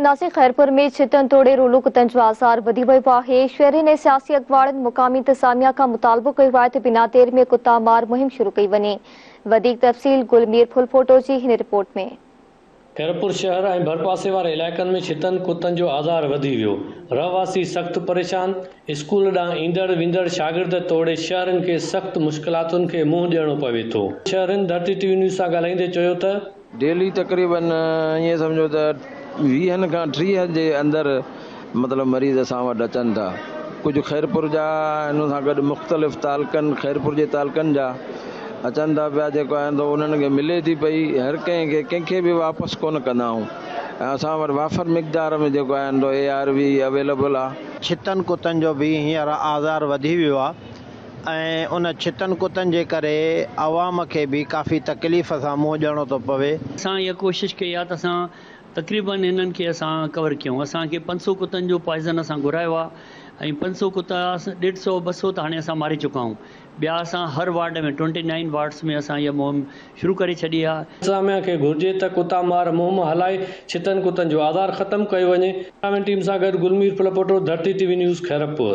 नासिक खैरपुर में छितन तोड़े रोलू कुतन जो आज़ार वधी वियो आहे। शहरी ने सियासी अखबारनि मुकामी इंतजामिया का मुतालबो कयो आहे त बिना देर में कुत्ता मार मुहिम शुरू कई वञे। वधीक तफ़सील गुलमीर फुलफोटो जी हिन रिपोर्ट में। खैरपुर शहर ऐं भरपासे वारे इलाइक़नि में छितनि कुतनि जो आज़ार वधी वियो। रहवासी सख़्त परेशान। स्कूल ॾांहुं ईंदड़ वेंदड़ शागिर्द तोड़े शहरनि खे सख़्त मुश्किलातुनि खे मुंहुं ॾियणो पवे थो। शहरनि धरती टीवी न्यूज़ सां ॻाल्हाईंदे चयो त डेली तकरीबन ये समझो त 20 खां 30 जे अंदरि मतलब मरीज़ असां वटि अचनि था। कुझु खैरपुर जा हिन सां गॾु मुख़्तलिफ़ तालुकनि खैरपुर जे तालुकनि जा अचनि था पिया। जेको आहे त उन्हनि खे मिले थी पई, हर कंहिंखे बि वापसि कोन कंदा आहियूं। असां वटि वाफ़र मिक़दार में जेको आहे त ARV अवेलेबल आहे। छितनि कुतनि जो बि हींअर आज़ार वधी वियो आहे ऐं उन छितनि कुतनि जे करे आवाम खे बि काफ़ी तकलीफ़ सां मुंहुं ॾियणो थो पवे। असां इहा कोशिशि कई आहे त असां तक़रीबन हिननि खे असां कवर कयूं। असांखे 500 कुतनि जो पॉइज़न असां घुरायो आहे ऐं 500 कुता 150-200 त हाणे असां मारे चुका आहियूं। ॿिया असां हर वार्ड में 29 वार्ड्स में असां इहा मुहिम शुरू करे छॾी आहे। इंतज़ामिया खे घुर्जे त कुता मार मुहिम हलाए छितनि कुतनि जो आज़ार ख़त्म कयो वञे। टीम सां गॾु गुलमीर फुलफोटो, धरती टीवी न्यूज़, खैरपुर।